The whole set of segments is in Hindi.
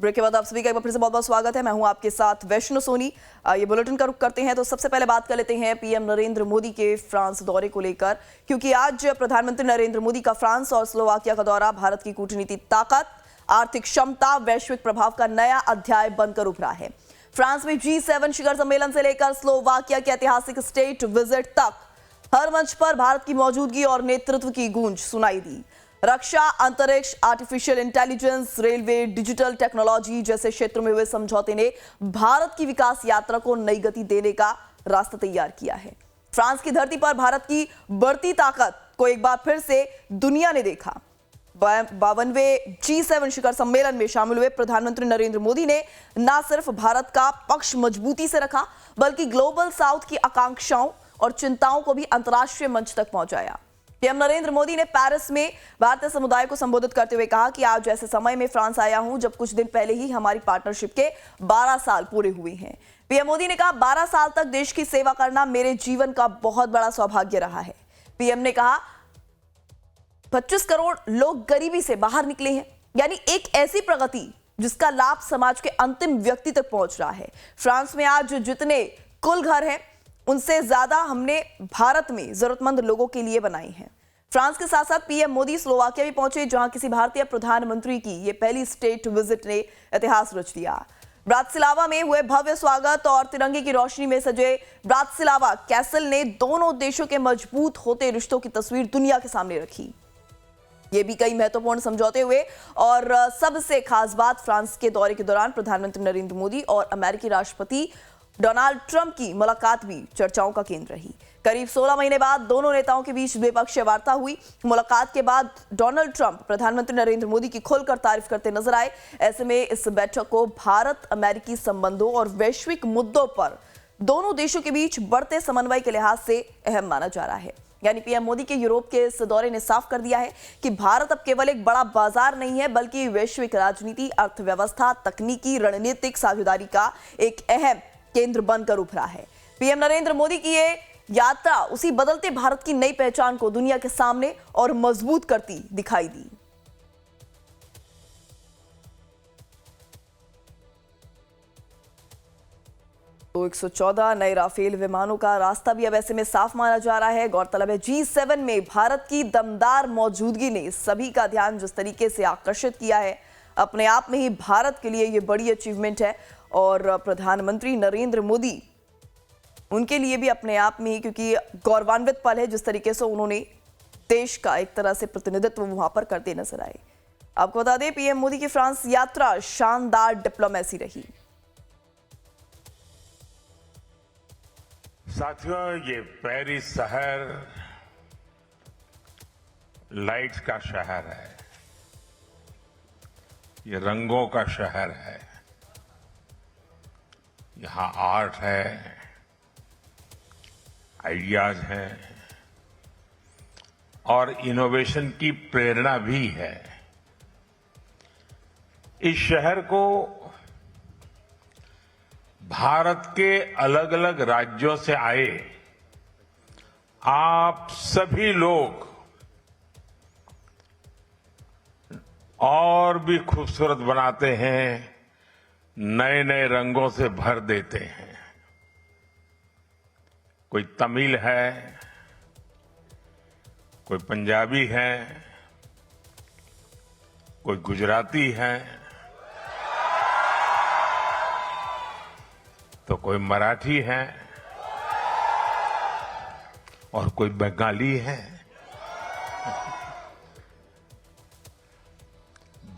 ब्रेक के बाद आप सभी का एक बार फिर से बहुत बहुत स्वागत है। मैं हूं आपके साथ वैष्णो सोनी। ये बुलेटिन का रुख करते हैं तो सबसे पहले बात कर लेते हैं पीएम नरेंद्र मोदी के फ्रांस दौरे को लेकर, क्योंकि आज प्रधानमंत्री नरेंद्र मोदी का फ्रांस और स्लोवाकिया का दौरा भारत की कूटनीतिक ताकत, आर्थिक क्षमता, वैश्विक प्रभाव का नया अध्याय बनकर उभरा है। फ्रांस में G7 शिखर सम्मेलन से लेकर स्लोवाकिया के ऐतिहासिक स्टेट विजिट तक हर मंच पर भारत की मौजूदगी और नेतृत्व की गूंज सुनाई दी। रक्षा, अंतरिक्ष, artificial intelligence, railway, digital technology जैसे क्षेत्रों में हुए समझौते ने भारत की विकास यात्रा को नई गति देने का रास्ता तैयार किया है। फ्रांस की धरती पर भारत की बढ़ती ताकत को एक बार फिर से दुनिया ने देखा। 52वें G7 शिखर सम्मेलन में शामिल हुए प्रधानमंत्री नरेंद्र मोदी ने न सिर्फ भारत का पक्ष मजबूती से रखा, बल्कि ग्लोबल साउथ की आकांक्षाओं और चिंताओं को भी अंतर्राष्ट्रीय मंच तक पहुंचाया। पीएम नरेंद्र मोदी ने पेरिस में भारतीय समुदाय को संबोधित करते हुए कहा कि आज ऐसे समय में फ्रांस आया हूं जब कुछ दिन पहले ही हमारी पार्टनरशिप के 12 साल पूरे हुए हैं। पीएम मोदी ने कहा, 12 साल तक देश की सेवा करना मेरे जीवन का बहुत बड़ा सौभाग्य रहा है। पीएम ने कहा 25 करोड़ लोग गरीबी से बाहर निकले हैं, यानी एक ऐसी प्रगति जिसका लाभ समाज के अंतिम व्यक्ति तक पहुंच रहा है। फ्रांस में आज जितने कुल घर हैं उनसे ज्यादा हमने भारत में जरूरतमंद लोगों के लिए बनाई हैं। फ्रांस के साथ साथ पीएम मोदी स्लोवाकिया भी पहुंचे, जहां किसी भारतीय प्रधानमंत्री की यह पहली स्टेट विजिट ने इतिहास रच दिया। ब्रातिस्लावा में हुए भव्य स्वागत और तिरंगे की रोशनी में सजे ब्रातिस्लावा कैसल ने दोनों देशों के मजबूत होते रिश्तों की तस्वीर दुनिया के सामने रखी। ये भी कई महत्वपूर्ण समझौते हुए और सबसे खास बात, फ्रांस के दौरे के दौरान प्रधानमंत्री नरेंद्र मोदी और अमेरिकी राष्ट्रपति डोनाल्ड ट्रंप की मुलाकात भी चर्चाओं का केंद्र रही। करीब 16 महीने बाद दोनों नेताओं के बीच द्विपक्षीय वार्ता हुई। मुलाकात के बाद डोनाल्ड ट्रंप प्रधानमंत्री नरेंद्र मोदी की खुलकर तारीफ करते नजर आए। ऐसे में इस बैठक को भारत अमेरिकी संबंधों और वैश्विक मुद्दों पर दोनों देशों के बीच बढ़ते समन्वय के लिहाज से अहम माना जा रहा है। यानी पीएम मोदी के यूरोप के इस दौरे ने साफ कर दिया है कि भारत अब केवल एक बड़ा बाजार नहीं है, बल्कि वैश्विक राजनीति, अर्थव्यवस्था, तकनीकी, रणनीतिक साझेदारी का एक अहम केंद्र बनकर उभरा है। पीएम नरेंद्र मोदी की ये यात्रा उसी बदलते भारत की नई पहचान को दुनिया के सामने और मजबूत करती दिखाई दी। तो 114 नए राफेल विमानों का रास्ता भी अब ऐसे में साफ माना जा रहा है। गौरतलब है G7 में भारत की दमदार मौजूदगी ने सभी का ध्यान जिस तरीके से आकर्षित किया है, अपने आप में ही भारत के लिए यह बड़ी अचीवमेंट है। और प्रधानमंत्री नरेंद्र मोदी उनके लिए भी अपने आप में ही, क्योंकि गौरवान्वित पल है जिस तरीके से उन्होंने देश का एक तरह से प्रतिनिधित्व वहां पर करते नजर आए। आपको बता दें, पीएम मोदी की फ्रांस यात्रा शानदार डिप्लोमेसी रही। साथियों, ये पेरिस शहर लाइट्स का शहर है, ये रंगों का शहर है। यहां आर्ट है, आइडियाज हैं और इनोवेशन की प्रेरणा भी है। इस शहर को भारत के अलग अलग राज्यों से आए आप सभी लोग और भी खूबसूरत बनाते हैं, नए नए रंगों से भर देते हैं। कोई तमिल है, कोई पंजाबी है, कोई गुजराती है, तो कोई मराठी है और कोई बंगाली है।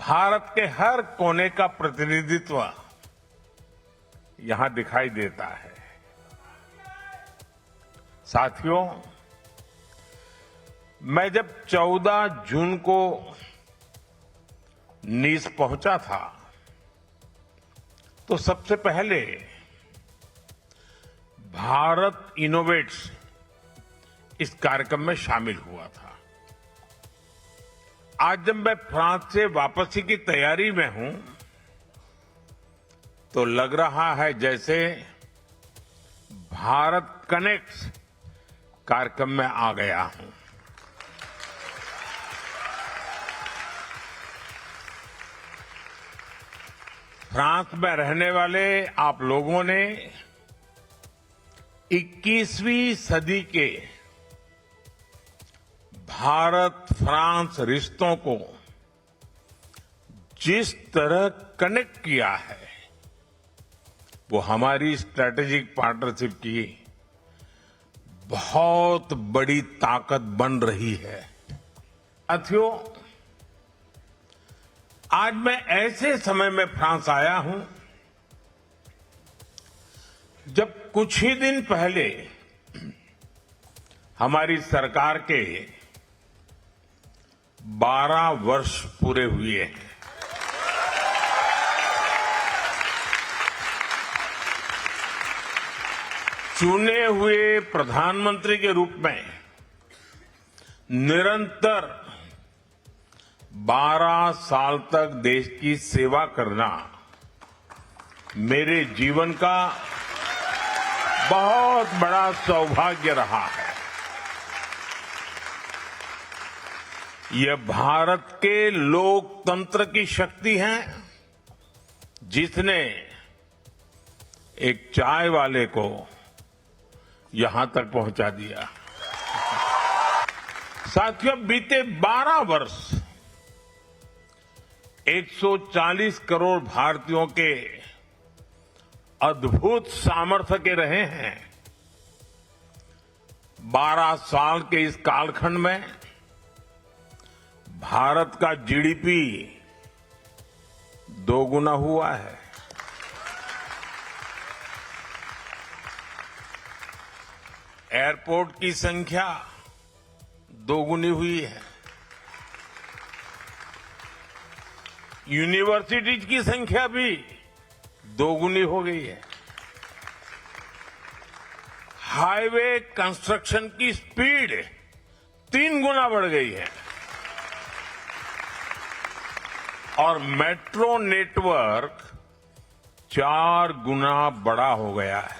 भारत के हर कोने का प्रतिनिधित्व यहां दिखाई देता है। साथियों, मैं जब 14 जून को नीस पहुंचा था तो सबसे पहले भारत इनोवेट्स इस कार्यक्रम में शामिल हुआ था। आज जब मैं फ्रांस से वापसी की तैयारी में हूं तो लग रहा है जैसे भारत कनेक्ट्स कार्यक्रम में आ गया हूं। फ्रांस में रहने वाले आप लोगों ने 21वीं सदी के भारत फ्रांस रिश्तों को जिस तरह कनेक्ट किया है वो हमारी स्ट्रैटेजिक पार्टनरशिप की बहुत बड़ी ताकत बन रही है। साथियों, आज मैं ऐसे समय में फ्रांस आया हूं जब कुछ ही दिन पहले हमारी सरकार के 12 वर्ष पूरे हुए हैं। चुने हुए प्रधानमंत्री के रूप में निरंतर 12 साल तक देश की सेवा करना मेरे जीवन का बहुत बड़ा सौभाग्य रहा है। यह भारत के लोकतंत्र की शक्ति है जिसने एक चाय वाले को यहां तक पहुंचा दिया। साथियों, बीते 12 वर्ष 140 करोड़ भारतीयों के अद्भुत सामर्थ्य के रहे हैं। 12 साल के इस कालखंड में भारत का जीडीपी दोगुना हुआ है। एयरपोर्ट की संख्या दोगुनी हुई है। यूनिवर्सिटीज की संख्या भी दोगुनी हो गई है। हाईवे कंस्ट्रक्शन की स्पीड 3 गुना बढ़ गई है और मेट्रो नेटवर्क 4 गुना बड़ा हो गया है।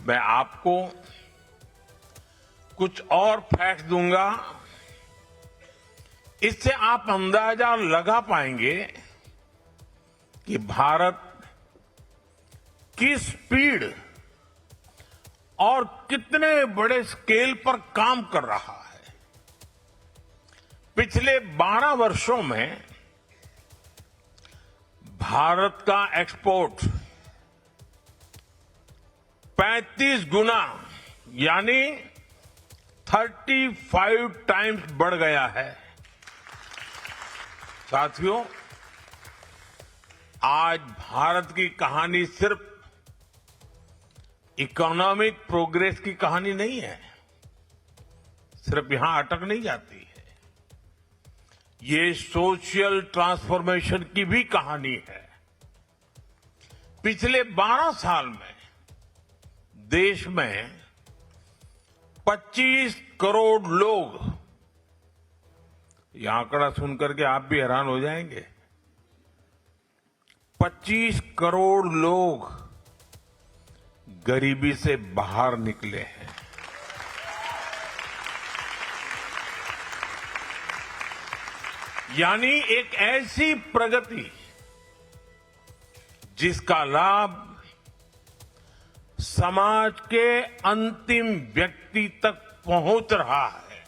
मैं आपको कुछ और फैक्ट दूंगा, इससे आप अंदाजा लगा पाएंगे कि भारत किस स्पीड और कितने बड़े स्केल पर काम कर रहा है। पिछले 12 वर्षों में भारत का एक्सपोर्ट 35 गुना यानी 35 टाइम्स बढ़ गया है। साथियों, आज भारत की कहानी सिर्फ इकोनॉमिक प्रोग्रेस की कहानी नहीं है, सिर्फ यहां अटक नहीं जाती है। ये सोशल ट्रांसफॉर्मेशन की भी कहानी है। पिछले 12 साल में देश में 25 करोड़ लोग, यह आंकड़ा सुनकर के आप भी हैरान हो जाएंगे, 25 करोड़ लोग गरीबी से बाहर निकले हैं। यानी एक ऐसी प्रगति जिसका लाभ समाज के अंतिम व्यक्ति तक पहुंच रहा है।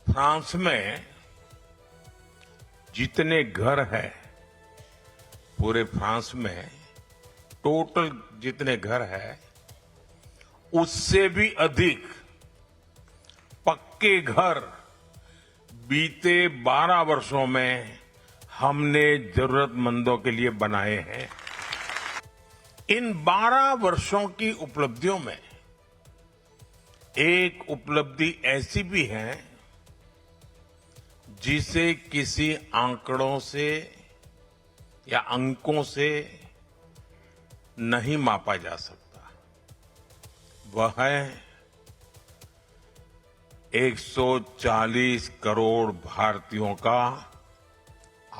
फ्रांस में जितने घर हैं, पूरे फ्रांस में टोटल जितने घर हैं, उससे भी अधिक पक्के घर बीते 12 वर्षों में हमने जरूरतमंदों के लिए बनाए हैं। इन 12 वर्षों की उपलब्धियों में एक उपलब्धि ऐसी भी है जिसे किसी आंकड़ों से या अंकों से नहीं मापा जा सकता। वह है 140 करोड़ भारतीयों का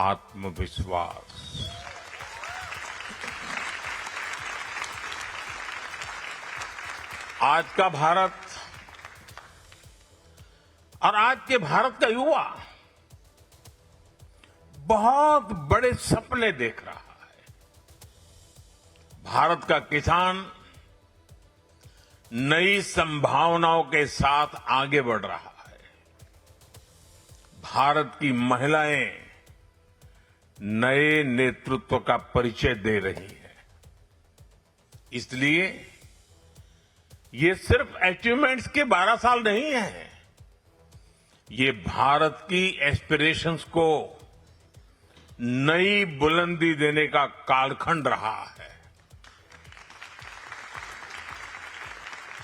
आत्मविश्वास। आज का भारत और आज के भारत का युवा बहुत बड़े सपने देख रहा है। भारत का किसान नई संभावनाओं के साथ आगे बढ़ रहा है। भारत की महिलाएं नए नेतृत्व का परिचय दे रही है। इसलिए ये सिर्फ अचीवमेंट्स के 12 साल नहीं है, ये भारत की एस्पिरेशंस को नई बुलंदी देने का कालखंड रहा है।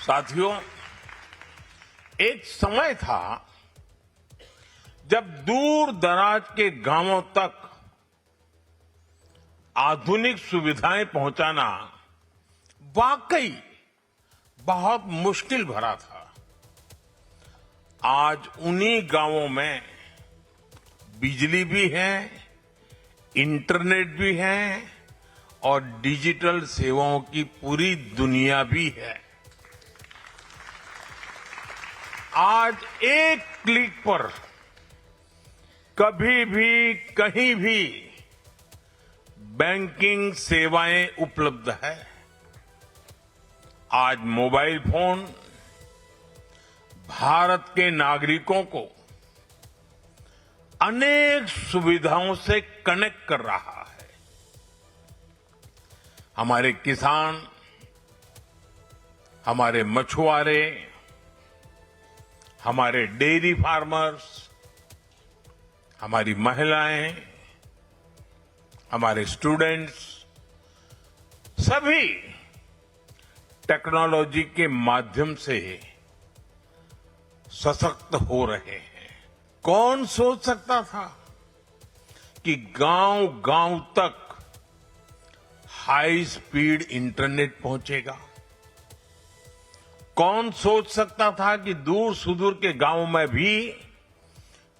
साथियों, एक समय था जब दूर दराज के गांवों तक आधुनिक सुविधाएं पहुंचाना वाकई बहुत मुश्किल भरा था। आज उन्हीं गांवों में बिजली भी है, इंटरनेट भी है और डिजिटल सेवाओं की पूरी दुनिया भी है। आज एक क्लिक पर कभी भी कहीं भी बैंकिंग सेवाएं उपलब्ध है। आज मोबाइल फोन भारत के नागरिकों को अनेक सुविधाओं से कनेक्ट कर रहा है। हमारे किसान, हमारे मछुआरे, हमारे डेयरी फार्मर्स, हमारी महिलाएं, हमारे स्टूडेंट्स सभी टेक्नोलॉजी के माध्यम से सशक्त हो रहे हैं। कौन सोच सकता था कि गांव-गांव तक हाई स्पीड इंटरनेट पहुंचेगा? कौन सोच सकता था कि दूर सुदूर के गांव में भी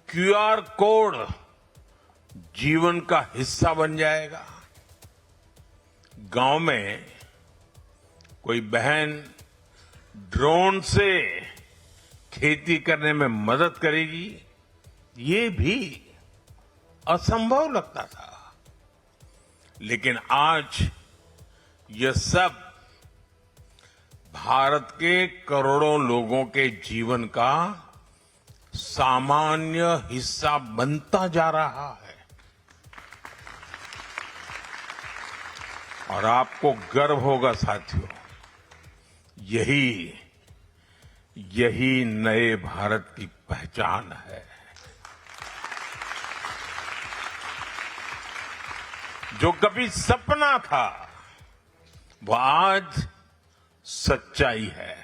क्यूआर कोड जीवन का हिस्सा बन जाएगा? गांव में कोई बहन ड्रोन से खेती करने में मदद करेगी, ये भी असंभव लगता था। लेकिन आज यह सब भारत के करोड़ों लोगों के जीवन का सामान्य हिस्सा बनता जा रहा है। और आपको गर्व होगा साथियों, यही नए भारत की पहचान है। जो कभी सपना था वो आज सच्चाई है।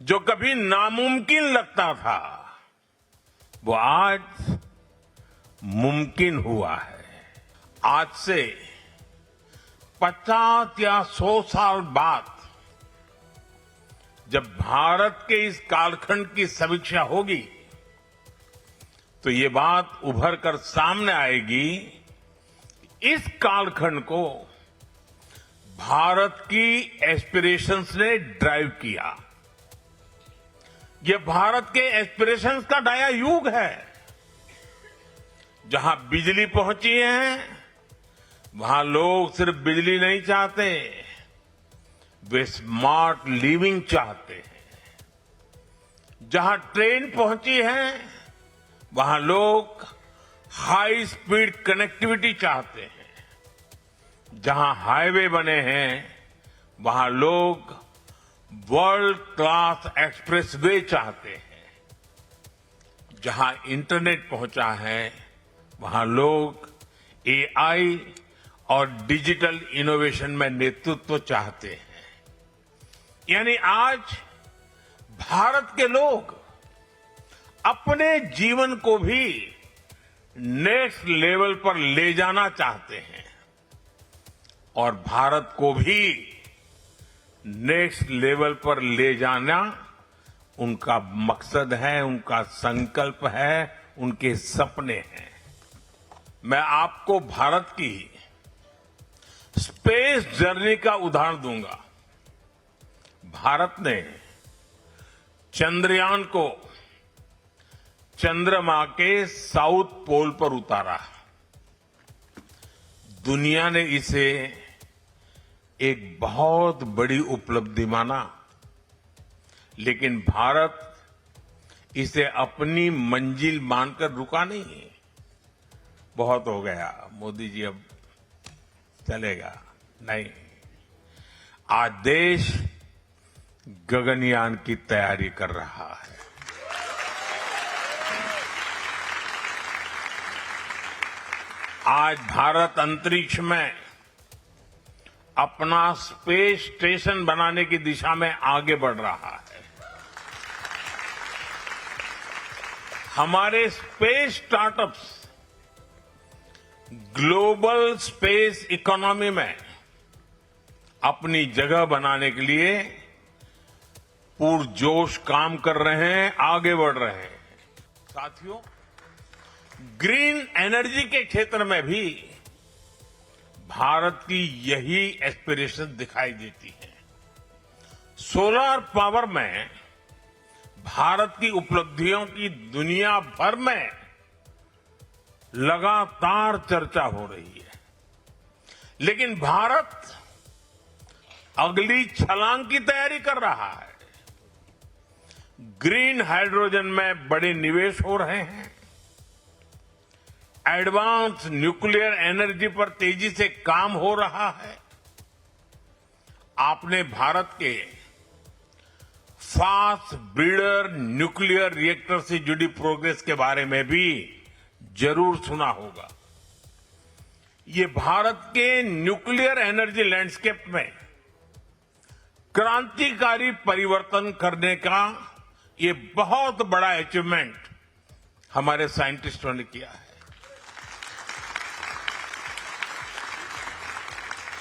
जो कभी नामुमकिन लगता था वो आज मुमकिन हुआ है। आज से 50 या 100 साल बाद जब भारत के इस कालखंड की समीक्षा होगी तो ये बात उभर कर सामने आएगी। इस कालखंड को भारत की एस्पिरेशंस ने ड्राइव किया। यह भारत के एस्पिरेशंस का नया युग है। जहां बिजली पहुंची है वहां लोग सिर्फ बिजली नहीं चाहते, वे स्मार्ट लिविंग चाहते हैं। जहां ट्रेन पहुंची है वहां लोग हाई स्पीड कनेक्टिविटी चाहते हैं। जहां हाईवे बने हैं वहां लोग वर्ल्ड क्लास एक्सप्रेसवे चाहते हैं। जहां इंटरनेट पहुंचा है वहां लोग एआई और डिजिटल इनोवेशन में नेतृत्व चाहते हैं। यानी आज भारत के लोग अपने जीवन को भी नेक्स्ट लेवल पर ले जाना चाहते हैं और भारत को भी नेक्स्ट लेवल पर ले जाना उनका मकसद है, उनका संकल्प है, उनके सपने हैं। मैं आपको भारत की स्पेस जर्नी का उदाहरण दूंगा। भारत ने चंद्रयान को चंद्रमा के साउथ पोल पर उतारा। दुनिया ने इसे एक बहुत बड़ी उपलब्धि माना, लेकिन भारत इसे अपनी मंजिल मानकर रुका नहीं। बहुत हो गया मोदी जी, अब चलेगा नहीं। आज देश गगनयान की तैयारी कर रहा है। आज भारत अंतरिक्ष में अपना स्पेस स्टेशन बनाने की दिशा में आगे बढ़ रहा है। हमारे space startups global space economy में अपनी जगह बनाने के लिए पुरजोश काम कर रहे हैं, आगे बढ़ रहे हैं। साथियों, ग्रीन एनर्जी के क्षेत्र में भी भारत की यही एस्पिरेशन दिखाई देती है। सोलर पावर में भारत की उपलब्धियों की दुनिया भर में लगातार चर्चा हो रही है, लेकिन भारत अगली छलांग की तैयारी कर रहा है। ग्रीन हाइड्रोजन में बड़े निवेश हो रहे हैं। एडवांस न्यूक्लियर एनर्जी पर तेजी से काम हो रहा है। आपने भारत के फास्ट ब्रीडर न्यूक्लियर रिएक्टर से जुड़ी प्रोग्रेस के बारे में भी जरूर सुना होगा। ये भारत के न्यूक्लियर एनर्जी लैंडस्केप में क्रांतिकारी परिवर्तन करने का ये बहुत बड़ा अचीवमेंट हमारे साइंटिस्टों ने किया है।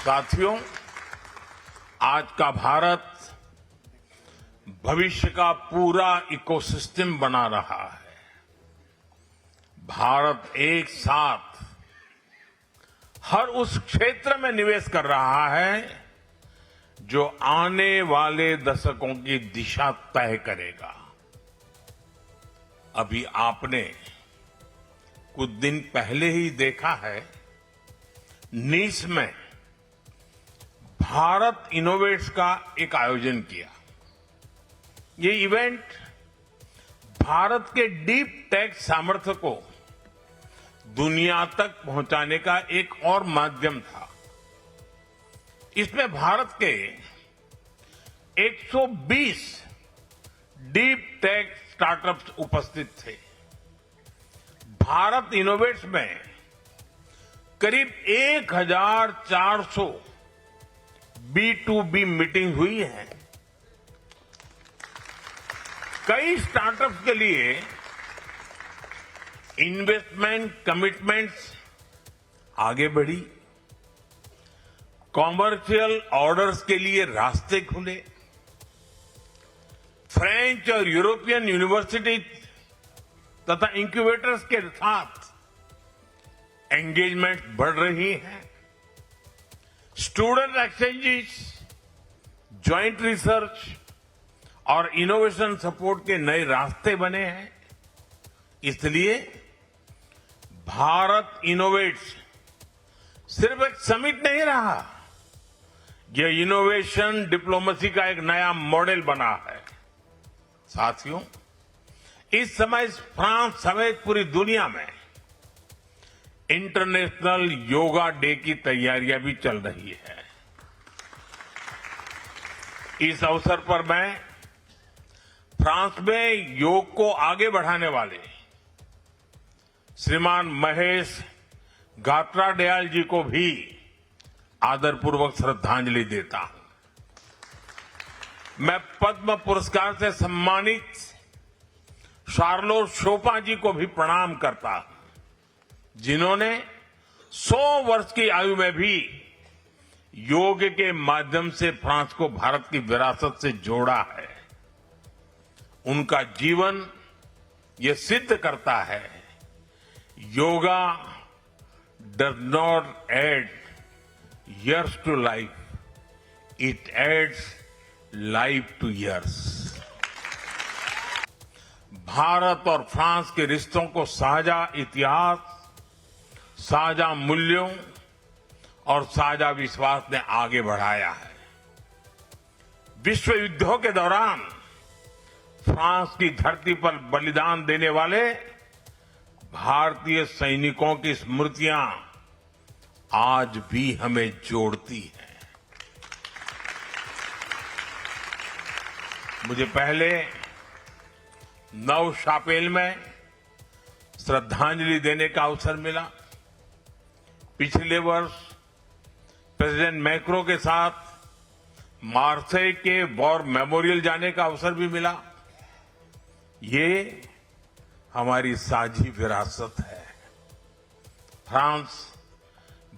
साथियों, आज का भारत भविष्य का पूरा इकोसिस्टम बना रहा है। भारत एक साथ हर उस क्षेत्र में निवेश कर रहा है जो आने वाले दशकों की दिशा तय करेगा। अभी आपने कुछ दिन पहले ही देखा है, नीस में भारत इनोवेट्स का एक आयोजन किया। ये इवेंट भारत के डीप टेक सामर्थ्य को दुनिया तक पहुंचाने का एक और माध्यम था। इसमें भारत के 120 डीप टेक स्टार्टअप्स उपस्थित थे। भारत इनोवेट्स में करीब 1400 B2B मीटिंग हुई है। कई स्टार्टअप्स के लिए इन्वेस्टमेंट कमिटमेंट्स आगे बढ़ी। कॉमर्शियल ऑर्डर्स के लिए रास्ते खुले। फ्रेंच और यूरोपियन यूनिवर्सिटी तथा इंक्यूबेटर्स के साथ एंगेजमेंट बढ़ रही है। स्टूडेंट एक्सचेंजेस, ज्वाइंट रिसर्च और इनोवेशन सपोर्ट के नए रास्ते बने हैं। इसलिए भारत इनोवेट्स सिर्फ एक समिट नहीं रहा, यह इनोवेशन डिप्लोमेसी का एक नया मॉडल बना है। साथियों, इस समय फ्रांस समेत पूरी दुनिया में इंटरनेशनल योगा डे की तैयारियां भी चल रही है। इस अवसर पर मैं फ्रांस में योग को आगे बढ़ाने वाले श्रीमान महेश गात्राडयाल जी को भी आदरपूर्वक श्रद्धांजलि देता हूं। मैं पद्म पुरस्कार से सम्मानित शार्लोट शोपा जी को भी प्रणाम करता हूं, जिन्होंने 100 वर्ष की आयु में भी योग के माध्यम से फ्रांस को भारत की विरासत से जोड़ा है। उनका जीवन ये सिद्ध करता है, yoga does not add years to life, it adds life to years. Bharat और फ्रांस के रिश्तों को साझा इतिहास, साझा मूल्यों और साझा विश्वास ने आगे बढ़ाया है। विश्व युद्धों के दौरान फ्रांस की धरती पर बलिदान देने वाले भारतीय सैनिकों की स्मृतियां आज भी हमें जोड़ती हैं। मुझे पहले नव शापेल में श्रद्धांजलि देने का अवसर मिला। पिछले वर्ष प्रेसिडेंट मैक्रो के साथ मार्सेई के वॉर मेमोरियल जाने का अवसर भी मिला। ये हमारी साझी विरासत है। फ्रांस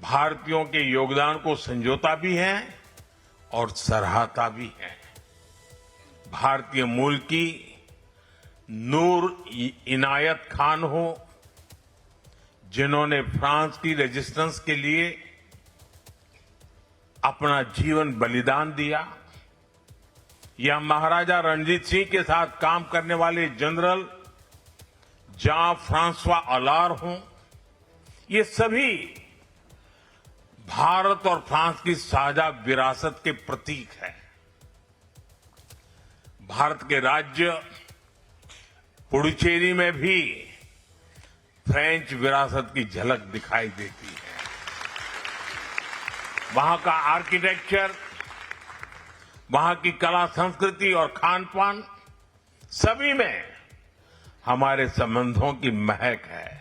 भारतीयों के योगदान को संजोता भी है और सराहता भी है। भारतीय मूल की नूर इनायत खान हो, जिन्होंने फ्रांस की रेजिस्टेंस के लिए अपना जीवन बलिदान दिया, या महाराजा रणजीत सिंह के साथ काम करने वाले जनरल जां फ्रांसवा अलार हों, ये सभी भारत और फ्रांस की साझा विरासत के प्रतीक हैं। भारत के राज्य पुडुचेरी में भी फ्रेंच विरासत की झलक दिखाई देती है। वहां का आर्किटेक्चर, वहां की कला संस्कृति और खान पान, सभी में हमारे संबंधों की महक है।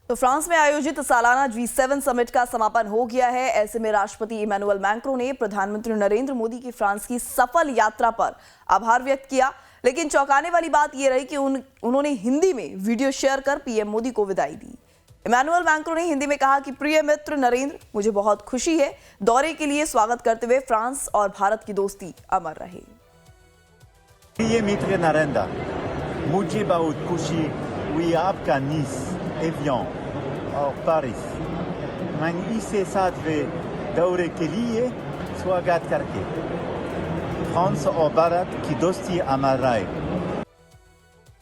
तो फ्रांस में आयोजित सालाना G7 समिट का समापन हो गया है। ऐसे में राष्ट्रपति इमैनुअल मैक्रों ने प्रधानमंत्री नरेंद्र मोदी की फ्रांस की सफल यात्रा पर आभार व्यक्त किया। लेकिन चौंकाने वाली बात यह रही कि उन्होंने हिंदी में वीडियो शेयर कर पीएम मोदी को विदाई दी। इमैनुअल मैक्रों ने हिंदी में कहा कि प्रिय मित्र नरेंद्र, मुझे बहुत खुशी है। दौरे के लिए स्वागत करते हुए फ्रांस और भारत की दोस्ती अमर रहे। प्रिय मित्र नरेंद्र, मुझे बहुत खुशी हुई आपका नीस, एवियन और पेरिस मैं इसे 7वें दौरे के लिए स्वागत करके फ्रांस और भारत की दोस्ती अमर रहे।